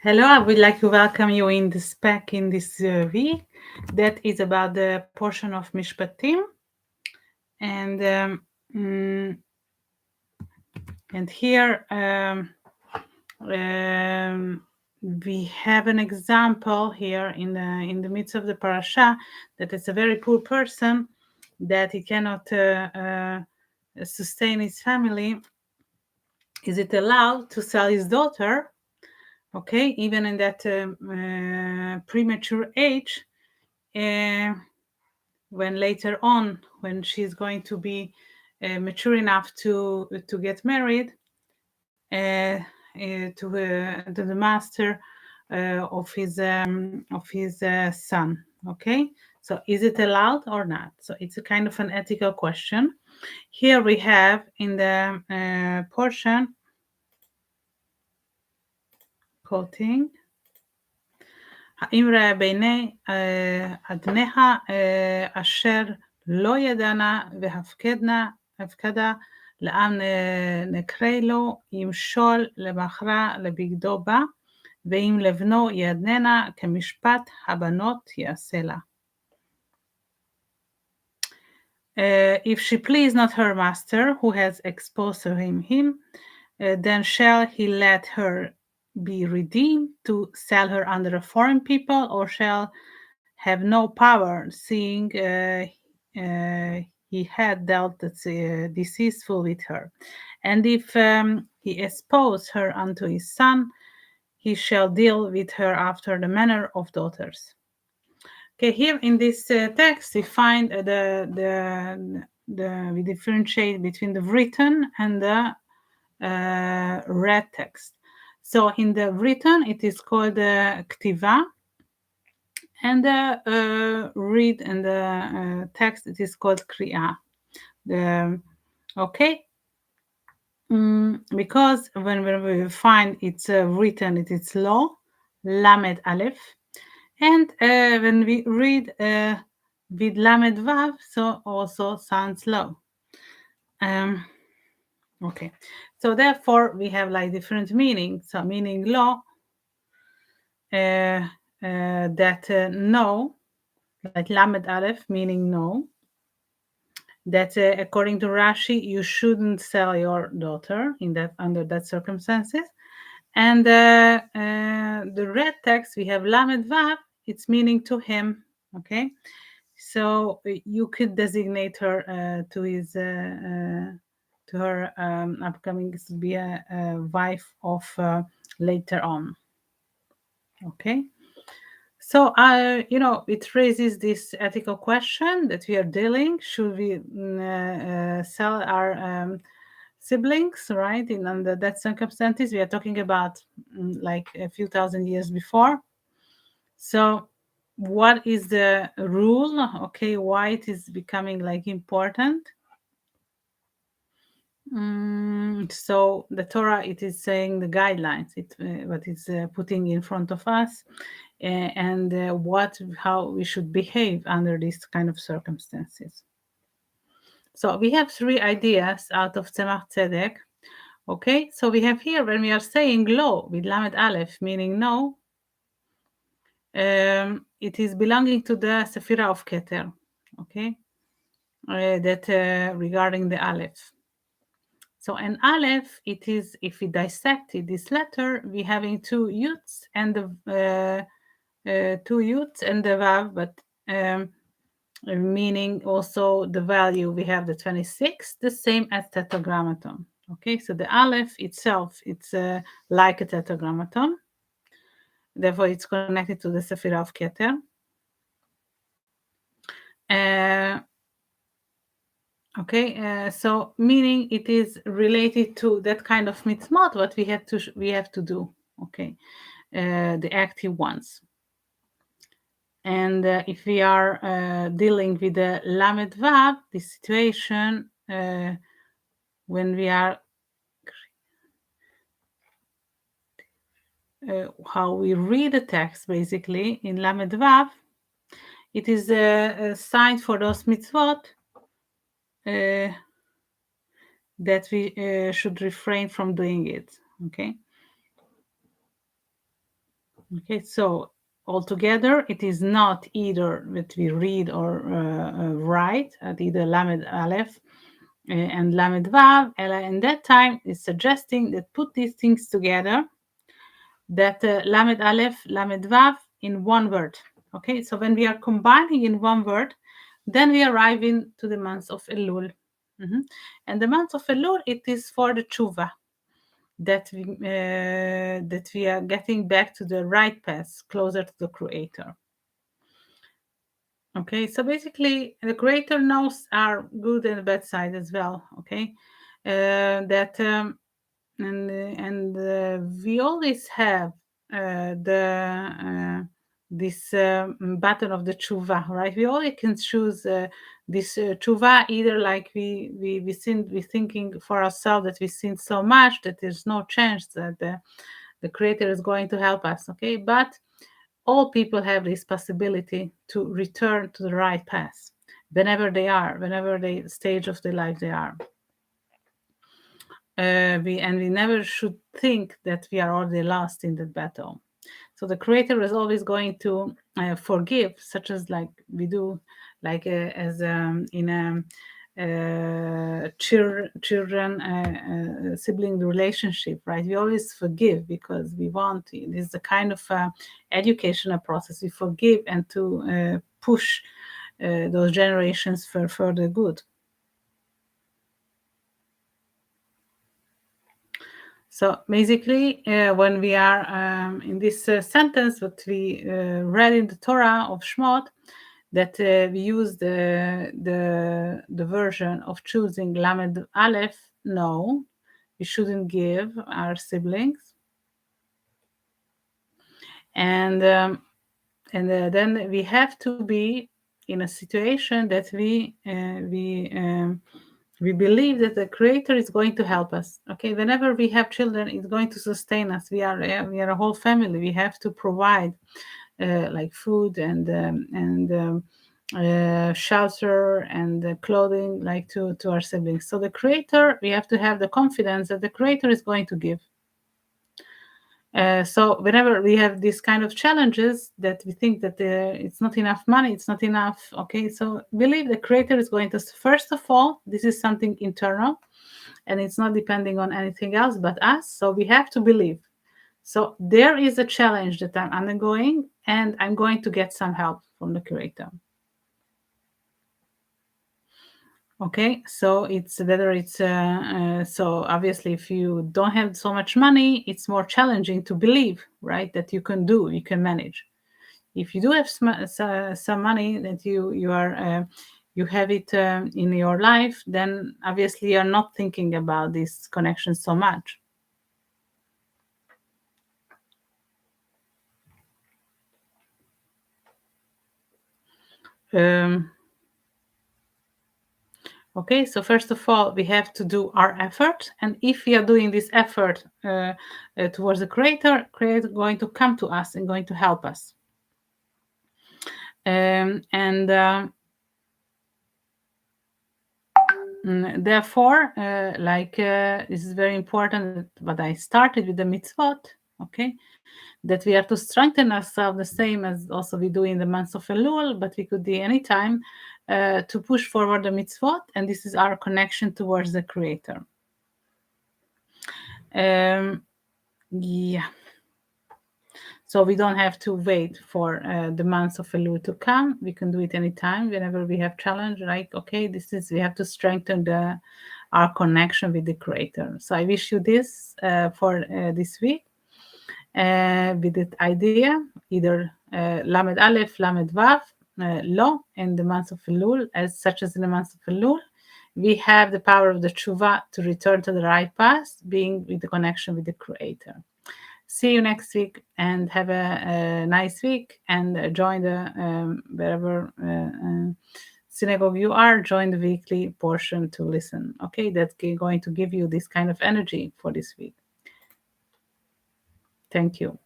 Hello, I would like to welcome you in the spec in this week that is about the portion of Mishpatim, and mm, here we have an example here in the midst of the parasha that it's a very poor person that he cannot sustain his family. Is it allowed to sell his daughter? Okay, even in that premature age, when later on, when she's going to be mature enough to get married to the master of his son. Okay, so is it allowed or not? So it's a kind of an ethical question. Here we have in the portion quoting. האם ראה בעיני אדניה אשר לא ידענה והפקדה לעם נקרא לו ימשול למכרה לבגדו בה ואם לבנו ידננה כמשפט הבנות יעשה לה. If she please not her master who has exposed him, then shall he let her be redeemed to sell her under a foreign people, or shall have no power, seeing he had dealt deceitful with her. And if he expose her unto his son, he shall deal with her after the manner of daughters. Okay, here in this text we find we differentiate between the written and the read text. So in the written, it is called ktiva, and the read and the text, it is called kriya. Okay, because when we find it's written, it is law, lamed aleph, and when we read with lamed vav, so also sounds low. Okay, so therefore we have like different meanings. So meaning law, that no, like lamed aleph, meaning no, that according to Rashi you shouldn't sell your daughter in that under that circumstances. And the red text we have lamed vav, it's meaning to him. Okay, so you could designate her to his to her upcoming to be a wife of later on. Okay, so it raises this ethical question that we are dealing: should we sell our siblings, right? In under that circumstances, we are talking about like a few thousand years before. So what is the rule? Okay, why it is becoming like important? So the Torah, it is saying the guidelines, what it's putting in front of us, and how we should behave under these kind of circumstances. So we have three ideas out of Tzemach Tzedek. Okay, so we have here when we are saying lo with Lamed Aleph, meaning no, it is belonging to the Sephira of Keter. Okay, that regarding the Aleph. So an Aleph, it is, if we dissected this letter, we having two yuts and the vav, but meaning also the value we have the 26, the same as tetragrammaton. Okay, so the Aleph itself, it's like a tetragrammaton. Therefore, it's connected to the Sephira of Keter. Okay, so meaning it is related to that kind of mitzvot what we have to do. Okay, the active ones. And if we are dealing with the lamed vav, the situation when we are how we read the text basically in lamed vav, it is a sign for those mitzvot that we should refrain from doing it. Okay. Okay, so altogether, it is not either that we read or write at either Lamed Aleph and Lamed Vav. And that time is suggesting that put these things together, that Lamed Aleph, Lamed Vav in one word. Okay, so when we are combining in one word, then we arrive into the month of Elul. And the month of Elul, it is for the tshuva, that we are getting back to the right path, closer to the Creator. Okay, so basically, the Creator knows our good and bad side as well. Okay, that and we always have this button of the tshuva, right? We always can choose this tshuva, either like we thinking for ourselves that we sin so much that there's no chance that the Creator is going to help us. Okay, but all people have this possibility to return to the right path whenever they are, whenever they stage of their life they are. We never should think that we are already lost in that battle. So the Creator is always going to forgive, such as like we do, like as in a children sibling relationship, right? We always forgive because we want. It is a kind of educational process. We forgive and to push those generations for further good. So basically, when we are in this sentence that we read in the Torah of Shmot, that we use the version of choosing Lamed Aleph, no, we shouldn't give our siblings, and then we have to be in a situation that we believe that the Creator is going to help us. Okay, whenever we have children, it's going to sustain us. We are a whole family. We have to provide like food and shelter and clothing, like to our siblings. So the Creator, we have to have the confidence that the Creator is going to give. So whenever we have these kind of challenges that we think that it's not enough money, it's not enough. Okay, so believe the Creator is going to, first of all, this is something internal and it's not depending on anything else but us. So we have to believe. So there is a challenge that I'm undergoing and I'm going to get some help from the Creator. Okay, so it's whether it's so obviously if you don't have so much money, it's more challenging to believe, right, that you can manage. If you do have some money that you are you have it in your life, then obviously you're not thinking about this connection so much. Okay, so first of all, we have to do our effort. And if we are doing this effort towards the Creator is going to come to us and going to help us. Therefore, this is very important, but I started with the mitzvot, okay, that we are to strengthen ourselves the same as also we do in the months of Elul, but we could do anytime to push forward the mitzvot, and this is our connection towards the Creator. Yeah. So we don't have to wait for the months of Elul to come. We can do it anytime, whenever we have challenge. Like, okay, we have to strengthen our connection with the Creator. So I wish you this for this week with that idea, either Lamed Aleph, Lamed Vav, Lo, in the month of Elul, such as in the month of Elul. We have the power of the tshuva to return to the right path, being with the connection with the Creator. See you next week and have a nice week, and join the wherever synagogue you are, join the weekly portion to listen. Okay, that's going to give you this kind of energy for this week. Thank you.